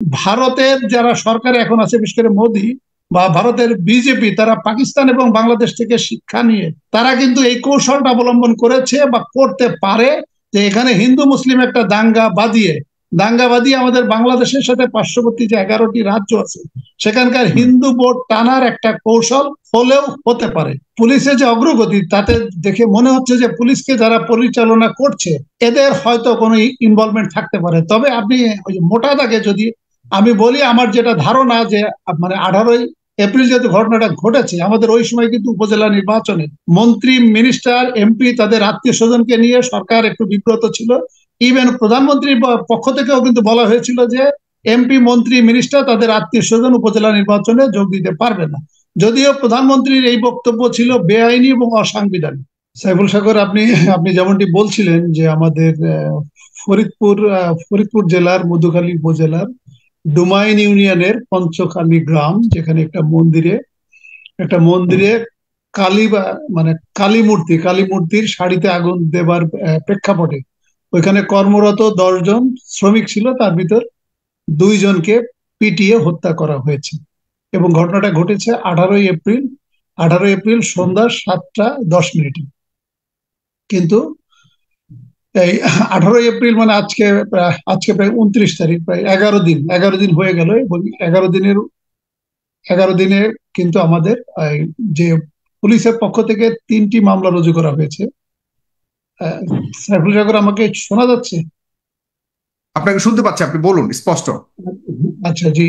ভারতের যারা সরকারে এখন আছে, বিশেষ করে মোদি বা ভারতের বিজেপি, তারা পাকিস্তান এবং বাংলাদেশ থেকে শিক্ষা নিয়ে তারা কিন্তু এই কৌশলটা অবলম্বন করেছে বা করতে পারে, যে এখানে হিন্দু মুসলিম একটা দাঙ্গা বাদিয়ে আমাদের বাংলাদেশের সাথে পার্শ্ববর্তী যে 11টি রাজ্য আছে সেখানকার হিন্দু ভোট টানার একটা কৌশল হলেও হতে পারে। পুলিশের যে অগ্রগতি তাতে দেখে মনে হচ্ছে যে পুলিশকে যারা পরিচালনা করছে এদের হয়তো কোনো ইনভলভমেন্ট থাকতে পারে। তবে আপনি ওই মোটা দাগে যদি আমি বলি, আমার যেটা ধারণা যে মানে 18ই এপ্রিল যেহেতু ঘটনাটা ঘটেছে, আমাদের ওই সময় কিন্তু উপজেলা নির্বাচনে মন্ত্রী মিনিস্টার এমপি তাদের আত্মীয় স্বজনকে নিয়ে সরকার একটু বিব্রত ছিল। ইভেন প্রধানমন্ত্রীর পক্ষ থেকেও কিন্তু বলা হয়েছিল যে এমপি মন্ত্রী মিনিস্টার তাদের আত্মীয় স্বজন উপজেলা নির্বাচনে যোগ দিতে পারবে না, যদিও প্রধানমন্ত্রীর এই বক্তব্য ছিল বেআইনি এবং অসাংবিধানিক। সাইফুল সাগর, আপনি আপনি যেমনটি বলছিলেন যে আমাদের ফরিদপুর জেলার মধুখালী উপজেলার ডুমাইন ইউনিয়নের পঞ্চখালী গ্রাম, যেখানে একটা মন্দিরে মানে কালী মূর্তির শাড়িতে আগুন দেবার প্রেক্ষাপটে ওইখানে কর্মরত 10 জন শ্রমিক ছিল, তার ভিতর 2 জনকে পিটিয়ে হত্যা করা হয়েছে। এবং ঘটনাটা ঘটেছে 18ই এপ্রিল সন্ধ্যা 7টা 10 মিনিটে। কিন্তু এই 18ই এপ্রিল মানে আজকে প্রায় 29 তারিখ, প্রায় 11 দিন হয়ে গেল। এবং 11 দিনে কিন্তু আমাদের যে পুলিশের পক্ষ থেকে 3টি মামলা রুজু করা হয়েছে। সাইফুল সাগর, আমাকে শোনা যাচ্ছে? আপনাকে শুনতে পাচ্ছি, আপনি বলুন স্পষ্ট। আচ্ছা, জি।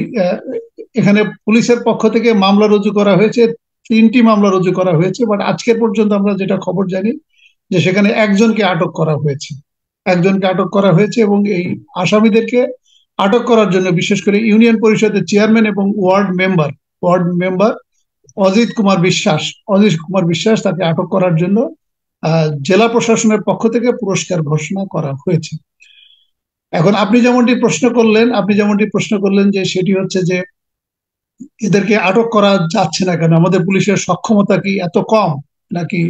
এখানে পুলিশের পক্ষ থেকে মামলা রুজু করা হয়েছে, 3টি মামলা রুজু করা হয়েছে। বাট আজকের পর্যন্ত আমরা যেটা খবর জানি যে সেখানে একজনকে আটক করা হয়েছে এবং এই আসামিদেরকে আটক করার জন্য বিশেষ করে ইউনিয়ন পরিষদের চেয়ারম্যান এবং ওয়ার্ড মেম্বার অজিত কুমার বিশ্বাস তাকে আটক করার জন্য জেলা প্রশাসনের পক্ষ থেকে পুরস্কার ঘোষণা করা হয়েছে। এখন আপনি যেমনটি প্রশ্ন করলেন যে সেটি হচ্ছে যে এদেরকে আটক করা যাচ্ছে না কেন, আমাদের পুলিশের সক্ষমতা কি এত কম, নাকি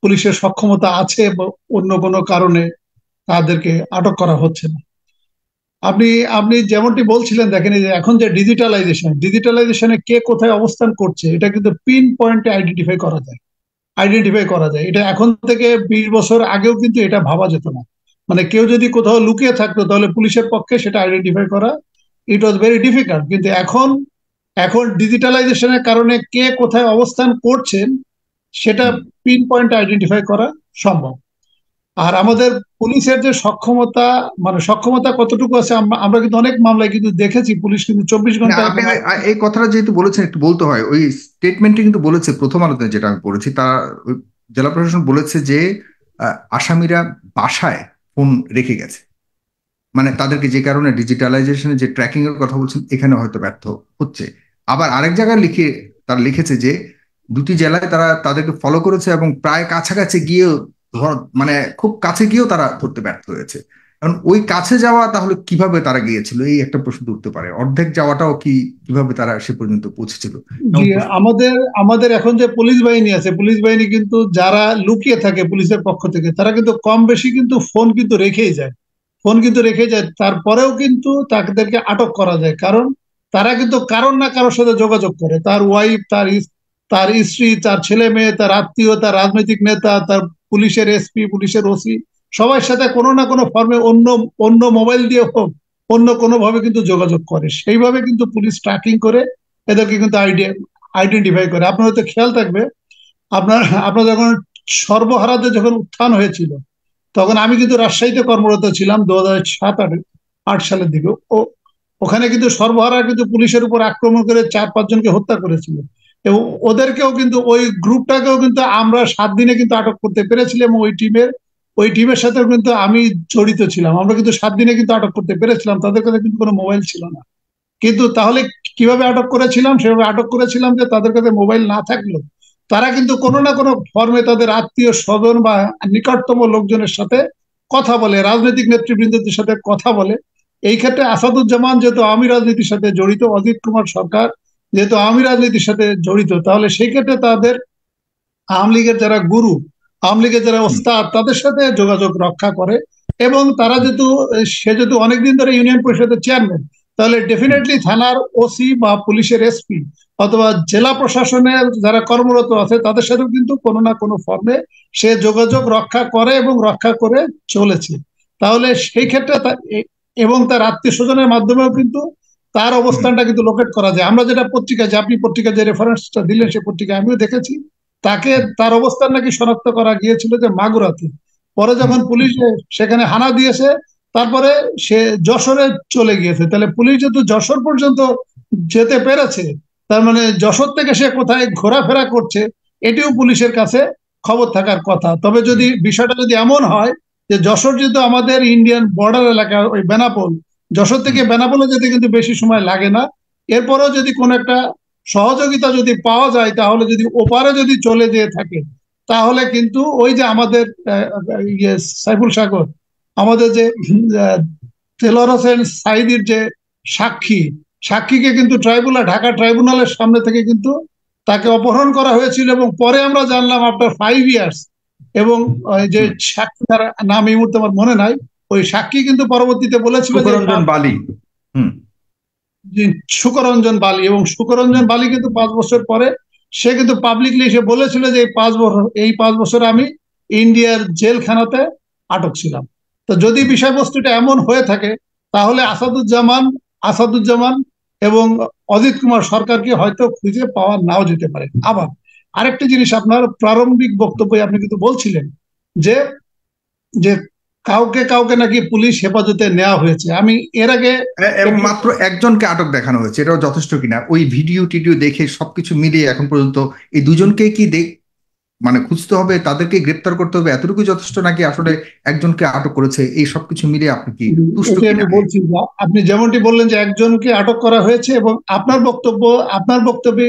পুলিশের সক্ষমতা আছে বা অন্য কোনো কারণে তাদেরকে আটক করা হচ্ছে না? আপনি আপনি যেমনটি বলছিলেন, দেখেন এই যে এখন যে ডিজিটালাইজেশনে কে কোথায় অবস্থান করছে এটা কিন্তু পিন পয়েন্টে আইডেন্টিফাই করা যায়। এটা এখন থেকে 20 বছর আগেও কিন্তু এটা ভাবা যেত না। মানে কেউ যদি কোথাও লুকিয়ে থাকতো তাহলে পুলিশের পক্ষে সেটা আইডেন্টিফাই করা ইট ওয়াজ ভেরি ডিফিকাল্ট। কিন্তু এখন ডিজিটালাইজেশনের কারণে কে কোথায় অবস্থান করছেন সেটা পিন পয়েন্ট আইডেন্টিফাই করা সম্ভব। আর আমাদের পুলিশের যে সক্ষমতা কতটুকু আছে, আমরা কিন্তু অনেক মামলায় কিন্তু দেখেছি পুলিশ কিন্তু 24 ঘন্টা। আপনি এই কথাটা যেহেতু বলেছেন একটু বলতে হয়, ওই স্টেটমেন্টে কিন্তু বলেছে প্রথম আলোতে যেটা আমি পড়েছি, তা জেলা প্রশাসন বলেছে যে আসামিরা বাসায় ফোন রেখে গেছে, মানে তাদেরকে যে কারণে ডিজিটালাইজেশনে যে ট্র্যাকিং এর কথা বলছেন এখানে হয়তো ব্যর্থ হচ্ছে। আবার আরেক জায়গায় তারা লিখেছে যে 2টি জেলায় তারা তাদেরকে ফলো করেছে এবং প্রায় কাছাকাছি গিয়েও মানে খুব কাছে গিয়েও তারা ধরতে ব্যর্থ হয়েছে। কারণ ওই কাছে যাওয়া তাহলে কিভাবে তারা গিয়েছিল, এই একটা প্রশ্ন উঠতে পারে। অর্ধেক যাওয়াটাও কিভাবে তারা সে পর্যন্ত পৌঁছেছিল? জি, আমাদের এখন যে পুলিশ বাহিনী কিন্তু যারা লুকিয়ে থাকে পুলিশের পক্ষ থেকে তারা কিন্তু কম বেশি কিন্তু ফোন কিন্তু রেখেই যায়। তারপরেও কিন্তু তাদেরকে আটক করা যায়, কারণ তারা কিন্তু কারোর না কারোর সাথে যোগাযোগ করে। তার ওয়াইফ, তার স্ত্রী, তার ছেলে মেয়ে, তার আত্মীয়, তার রাজনৈতিক নেতা, তার পুলিশের এসপি, পুলিশের ওসি, সবার সাথে কোনো না কোনো ফর্মে অন্য অন্য মোবাইল দিয়ে হোক, অন্য কোনো ভাবে কিন্তু যোগাযোগ করে। সেইভাবে কিন্তু পুলিশ ট্র্যাকিং করে এদেরকে কিন্তু আইডেন্টিফাই করে। আপনার হয়তো খেয়াল থাকবে, আপনার আপনার যখন সর্বহারাতে যখন উত্থান হয়েছিল তখন আমি কিন্তু রাজশাহীতে কর্মরত ছিলাম 2007-8 সালের দিকে। ওখানে কিন্তু সর্বহারা কিন্তু পুলিশের উপর আক্রমণ করে 4-5 জনকে হত্যা করেছিল। এবং ওদেরকেও কিন্তু ওই গ্রুপটাকেও কিন্তু আমরা 7 দিনে কিন্তু আটক করতে পেরেছিলাম। এবং ওই টিমের সাথেও কিন্তু আমি জড়িত ছিলাম। আমরা কিন্তু 7 দিনে কিন্তু আটক করতে পেরেছিলাম। তাদের কাছে কিন্তু কোনো মোবাইল ছিল না। কিন্তু তাহলে কিভাবে আটক করেছিলাম? সেভাবে আটক করেছিলাম যে তাদের কাছে মোবাইল না থাকলেও তারা কিন্তু কোনো না কোনো ফর্মে তাদের আত্মীয় স্বজন বা নিকটতম লোকজনের সাথে কথা বলে, রাজনৈতিক নেতৃবৃন্দদের সাথে কথা বলে। এই ক্ষেত্রে আসাদুজ্জামান যেহেতু আওয়ামী রাজনীতির সাথে জড়িত, অজিত কুমার সরকার যেহেতু আওয়ামী রাজনীতির সাথে জড়িত, তাহলে সেই ক্ষেত্রে তাদের আওয়ামী লীগের যারা গুরু, আওয়ামী লীগের যারা ওস্তাদ, তাদের সাথে যোগাযোগ রক্ষা করে। এবং সে যেহেতু অনেকদিন ধরে ইউনিয়ন পরিষদের চেয়ারম্যান, তাহলে ডেফিনেটলি থানার ওসি বা পুলিশের এসপি অথবা জেলা প্রশাসনের যারা কর্মরত আছে তাদের সাথেও কিন্তু কোনো না কোনো ফর্মে সে যোগাযোগ রক্ষা করে এবং রক্ষা করে চলেছে। তাহলে সেই ক্ষেত্রে এবং তার আত্মীয় স্বজনের মাধ্যমেও কিন্তু তার অবস্থানটা কিন্তু লোকেট করা যায়। আমরা যেটা পত্রিকা, যে আপনি পত্রিকা যে রেফারেন্সটা দিলেন সেই পত্রিকায় আমিও দেখেছি, তাকে তার অবস্থান নাকি শনাক্ত করা গিয়েছিল যে মাগুরাতে। পরে যখন পুলিশ সেখানে হানা দিয়েছে, তারপরে সে যশোরে চলে গিয়েছে। তাহলে পুলিশ যেহেতু যশোর পর্যন্ত যেতে পেরেছে, তার মানে যশোর থেকে সে কোথায় ঘোরাফেরা করছে এটিও পুলিশের কাছে খবর থাকার কথা। তবে যদি বিষয়টা যদি এমন হয় যে যশোর যেহেতু আমাদের ইন্ডিয়ান বর্ডার এলাকা, ওই বেনাপোল, যশোর থেকে বেনাপোলে যেতে কিন্তু বেশি সময় লাগে না। এরপরেও যদি কোনো একটা সহযোগিতা যদি পাওয়া যায়, তাহলে যদি ওপারে যদি চলে যেয়ে থাকে, তাহলে কিন্তু ওই যে আমাদের সাইফুল সাগর, আমাদের যে দেলোয়ার হোসেন সাইদির যে সাক্ষী, সাক্ষীকে কিন্তু ঢাকা ট্রাইব্যুনালের সামনে থেকে কিন্তু তাকে অপহরণ করা হয়েছিল, এবং পরে আমরা জানলাম আফটার 5 ইয়ার্স। এবং যে সাক্ষী, তার নাম এই মুহূর্তে আমার মনে নাই, ওই সাক্ষী কিন্তু পরবর্তীতে বলেছিল যে বালি, সুকরঞ্জন বালি, এবং সুকরঞ্জন বালি কিন্তু 5 বছর পরে সে কিন্তু পাবলিকলি এসে বলেছিল যে এই 5 বছর আমি ইন্ডিয়ার জেলখানাতে আটক ছিলাম। তো যদি বিষয়বস্তুটা এমন হয়ে থাকে, তাহলে আসাদুজ্জামান এবং অজিত কুমার সরকারকে হয়তো খুঁজে পাওয়া নাও যেতে পারে। আবার আরেকটি জিনিস, আপনার প্রারম্ভিক বক্তব্যে আপনি কিন্তু বলছিলেন যে যে কাউকে কাউকে নাকি পুলিশ হেফাজতে নেওয়া হয়েছে। আমি এর আগে এবং মাত্র একজনকে আটক দেখানো হয়েছে, এটাও যথেষ্ট কিনা ওই ভিডিও টিডিও দেখে সবকিছু মিলিয়ে এখন পর্যন্ত এই দুজনকে কি মানে খুঁজতে হবে, তাদেরকে গ্রেপ্তার করতে হবে, এতটুকু যথেষ্ট নাকি আসলে একজনকে আটক করেছে? এই সবকিছু মিলিয়ে আপনি কি তুষ্ট আমি বলছি, আপনি যেমনটি বললেন যে একজনকে আটক করা হয়েছে, এবং আপনার বক্তব্যে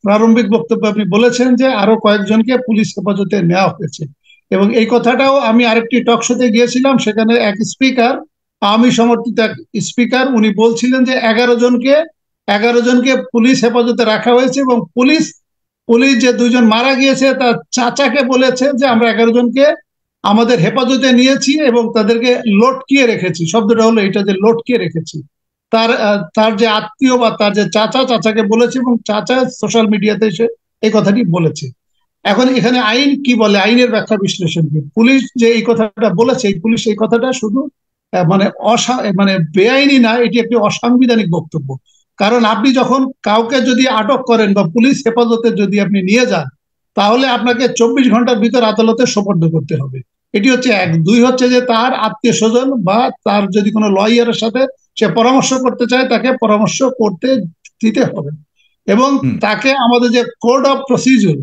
প্রারম্ভিক বক্তব্যে আপনি বলেছেন যে আরো কয়েকজনকে পুলিশ হেফাজতে নেওয়া হয়েছে। এবং এই কথাটাও আমি আরেকটি টক শোতে গিয়েছিলাম, সেখানে এক স্পিকার, আওয়ামী সমর্থিত এক স্পিকার, উনি বলছিলেন যে 11 জনকে পুলিশ হেফাজতে রাখা হয়েছে, এবং পুলিশ যে 2জন মারা গিয়েছে তার চাচাকে বলেছে যে আমরা 11 জনকে আমাদের হেফাজতে নিয়েছি এবং তাদেরকে লটকিয়ে রেখেছি। শব্দটা হলো এটা, যে লটকিয়ে রেখেছি। তার যে আত্মীয় বা তার যে চাচাকে বলেছে, এবং চাচা সোশ্যাল মিডিয়াতে এসে এই কথাটি বলেছে। এখন এখানে আইন কি বলে, আইনের ব্যাখ্যা বিশ্লেষণ কি, পুলিশ যে এই কথাটা বলেছে, পুলিশ এই কথাটা শুধু মানে বেআইনি না, এটি একটি অসাংবিধানিক বক্তব্য। কারণ আপনি যখন কাউকে যদি আটক করেন বা পুলিশ হেফাজতে যদি আপনি নিয়ে যান, তাহলে আপনাকে 24 ঘন্টার ভিতর আদালতে সোপর্দ করতে হবে। এটি হচ্ছে এক। 2 হচ্ছে যে তার আত্মীয় স্বজন বা তার যদি কোনো লয়ারের সাথে সে পরামর্শ করতে চায়, তাকে পরামর্শ করতে দিতে হবে। এবং তাকে আমাদের যে কোড অফ প্রসিডিউর,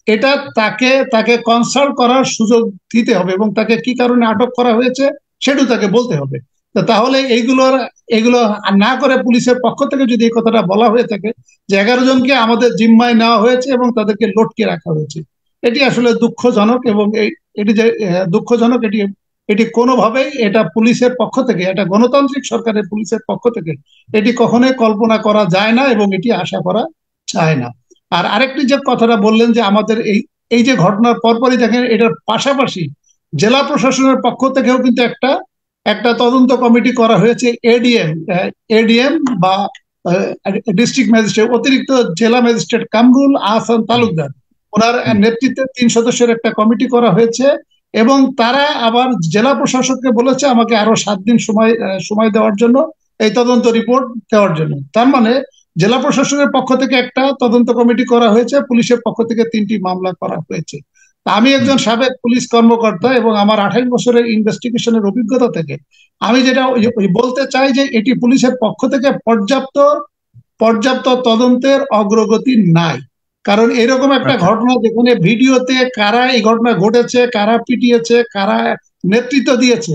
এটা তাকে কনসাল্ট করার সুযোগ দিতে হবে, এবং তাকে কি কারণে আটক করা হয়েছে সেটাও তাকে বলতে হবে। তাহলে এইগুলো না করে পুলিশের পক্ষ থেকে যদি এই কথাটা বলা হয়ে থাকে যে 11 জনকে আমাদের জিম্মায় নেওয়া হয়েছে এবং তাদেরকে লটকে রাখা হয়েছে, এটি আসলে দুঃখজনক। এবং এটি যে দুঃখজনক, এটি কোনোভাবেই এটা পুলিশের পক্ষ থেকে, এটা গণতান্ত্রিক সরকারের পুলিশের পক্ষ থেকে এটি কখনোই কল্পনা করা যায় না, এবং এটি আশা করা যায় না। আর আরেকটি যে কথাটা বললেন যে আমাদের এই যে ঘটনার পরপরই দেখেন, এটার পাশাপাশি জেলা প্রশাসনের পক্ষ থেকেও কিন্তু একটা তদন্ত কমিটি করা হয়েছে। এডিএম বা ডিস্ট্রিক্ট ম্যাজিস্ট্রেট, অতিরিক্ত জেলা ম্যাজিস্ট্রেট কামরুল আহসান তালুকদার, ওনার নেতৃত্বে 3 সদস্যের একটা কমিটি করা হয়েছে। এবং তারা আবার জেলা প্রশাসককে বলেছে আমাকে আরো 7 দিন সময় দেওয়ার জন্য, এই তদন্ত রিপোর্ট দেওয়ার জন্য। তার মানে জেলা প্রশাসনের পক্ষ থেকে একটা তদন্ত কমিটি করা হয়েছে, পুলিশের পক্ষ থেকে 3টি মামলা করা হয়েছে। আমি একজন সাবেক পুলিশ কর্মকর্তা, এবং আমার 28 বছরের ইনভেস্টিগেশনের অভিজ্ঞতা থেকে আমি যেটা বলতে চাই যে এটি পুলিশের পক্ষ থেকে পর্যাপ্ত তদন্তের অগ্রগতি নাই। কারণ এরকম একটা ঘটনা, যেখানে ভিডিওতে কারা এই ঘটনা ঘটেছে, কারা পিটিয়েছে, কারা নেতৃত্ব দিয়েছে,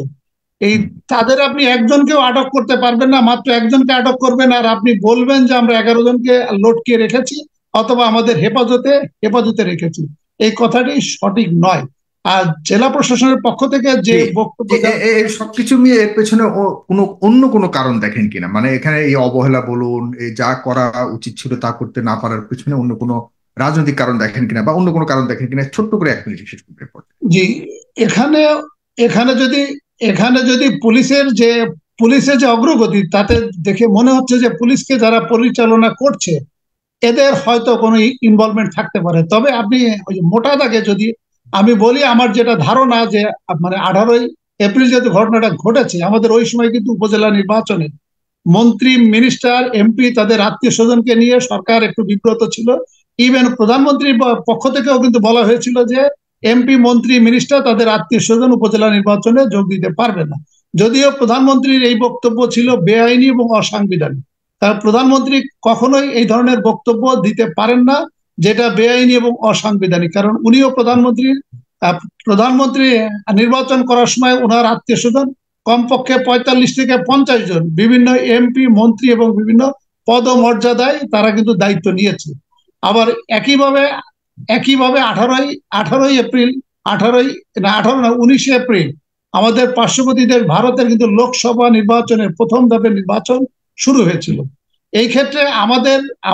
তাদের আপনি একজনকেও আটক করতে পারবেন না। মাত্র একজনকে আটক করবেন, আর আপনি বলবেন যে আমরা 11 জনকে লটকিয়ে রেখেছি অথবা আমাদের হেফাজতে রেখেছি। এই কথাটি সঠিক নয়। আর জেলা প্রশাসনের পক্ষ থেকে যে বক্তব্য, সবকিছু নিয়ে এর পেছনে অন্য কোনো কারণ দেখেন কিনা, মানে এখানে এই অবহেলা বলুন, এই যা করা উচিত ছিল তা করতে না পারার পেছনে অন্য কোনো রাজনৈতিক কারণ দেখেন কিনা, বা অন্য কোনো কারণ দেখেন কিনা, ছোট্ট করে 1 মিনিট শেষ করতে। জি, এখানে যদি পুলিশের যে পুলিশের যে অগ্রগতি তাতে দেখে মনে হচ্ছে যে পুলিশকে যারা পরিচালনা করছে এদের হয়তো কোনো ইনভলভমেন্ট থাকতে পারে। তবে আপনি ওই যে মোটা দাগে যদি আমি বলি, আমার যেটা ধারণা যে মানে 18 এপ্রিল যেহেতু ঘটনাটা ঘটেছে, আমাদের ওই সময় কিন্তু উপজেলা নির্বাচনে মন্ত্রী, মিনিস্টার, এমপি তাদের আত্মীয় স্বজনকে নিয়ে সরকার একটু বিব্রত ছিল। ইভেন প্রধানমন্ত্রীর পক্ষ থেকেও কিন্তু বলা হয়েছিল যে এমপি, মন্ত্রী, মিনিস্টার তাদের আত্মীয় স্বজন উপজেলা নির্বাচনে যোগ দিতে পারবে না। যদিও প্রধানমন্ত্রীর এই বক্তব্য ছিল বেআইনি এবং অসাংবিধানিক, কারণ প্রধানমন্ত্রী কখনোই এই ধরনের বক্তব্য দিতে পারেন না যেটা বেআইনি এবং অসাংবিধানিক। কারণ উনিও প্রধানমন্ত্রী নির্বাচন করার সময় ওনার আত্মীয় স্বজন কমপক্ষে 45 থেকে 50 জন বিভিন্ন এমপি, মন্ত্রী এবং বিভিন্ন পদমর্যাদায় তারা কিন্তু দায়িত্ব নিয়েছে। আবার একইভাবে 19 এপ্রিল আমাদের পার্শ্ববর্তী দেশ ভারতের কিন্তু লোকসভা নির্বাচনের প্রথম ধাপের নির্বাচন শুরু হয়েছিল। এই ক্ষেত্রে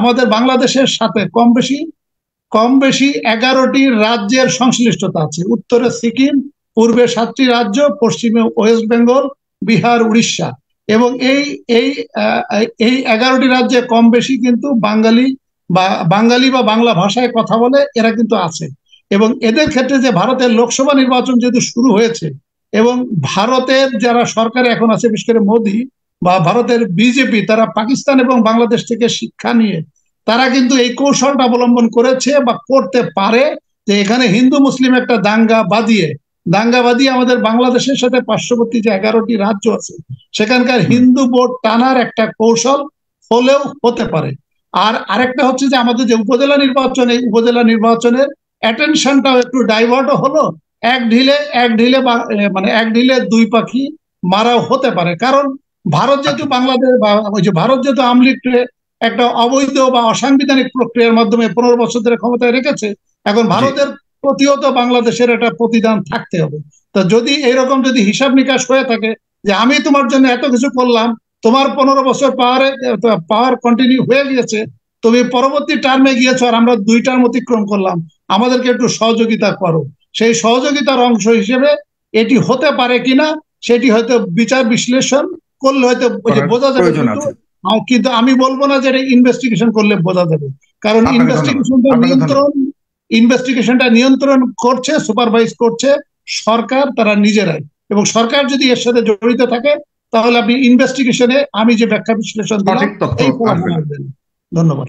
আমাদের বাংলাদেশের সাথে কম বেশি 11টি রাজ্যের সংশ্লিষ্টতা আছে। উত্তরে সিকিম, পূর্বে 7টি রাজ্য, পশ্চিমে ওয়েস্ট বেঙ্গল, বিহার, উড়িষ্যা। এবং এই 11টি রাজ্যে কম বেশি কিন্তু বাঙালি বা বাংলা ভাষায় কথা বলে এরা কিন্তু আছে। এবং এদের ক্ষেত্রে যে ভারতের লোকসভা নির্বাচন যেহেতু শুরু হয়েছে এবং ভারতের যারা সরকারে এখন আছে, বিশেষ করে মোদী বা ভারতের বিজেপি, তারা পাকিস্তান এবং বাংলাদেশ থেকে শিক্ষা নিয়ে তারা কিন্তু এই কৌশলটা অবলম্বন করেছে বা করতে পারে যে এখানে হিন্দু মুসলিম একটা দাঙ্গা বাঁধিয়ে আমাদের বাংলাদেশের সাথে পার্শ্ববর্তী যে 11টি রাজ্য আছে সেখানকার হিন্দু ভোট টানার একটা কৌশল হলেও হতে পারে। আর আরেকটা হচ্ছে যে আমাদের যে উপজেলা নির্বাচনের অ্যাটেনশনটাও একটু ডাইভার্টও হলো। এক ঢিলে দুই পাখি মারাও হতে পারে। কারণ ভারত যেহেতু ভারত যেহেতু আওয়ামী লীগকে একটা অবৈধ বা অসাংবিধানিক প্রক্রিয়ার মাধ্যমে 15 বছর ধরে ক্ষমতায় রেখেছে, এখন ভারতের প্রতিহত বাংলাদেশের একটা প্রতিদান থাকতে হবে। তো যদি এইরকম যদি হিসাব নিকাশ হয়ে থাকে যে আমি তোমার জন্য এত কিছু করলাম, তোমার 15 বছর পাওয়ার কন্টিনিউ হয়ে গিয়েছে, তুমি পরবর্তী টার্মে গিয়েছো আর আমরা 2 টার্ম অতিক্রম করলাম, আমাদেরকে একটু সহযোগিতা করো, সেই সহযোগিতার অংশ হিসেবে এটি হতে পারে কিনা সেটি হয়তো বিচার বিশ্লেষণ করলে হয়তো বোঝা যাবে। কিন্তু আমি বলবো না যে এটা ইনভেস্টিগেশন করলে বোঝা যাবে, কারণ ইনভেস্টিগেশনটা নিয়ন্ত্রণ করছে, সুপারভাইজ করছে সরকার, তারা নিজেরাই। এবং সরকার যদি এর সাথে জড়িত থাকে তাহলে আপনি ইনভেস্টিগেশনে আমি যে ব্যাখ্যা বিশ্লেষণ দিলাম এই ফলাফল আসবে। ধন্যবাদ।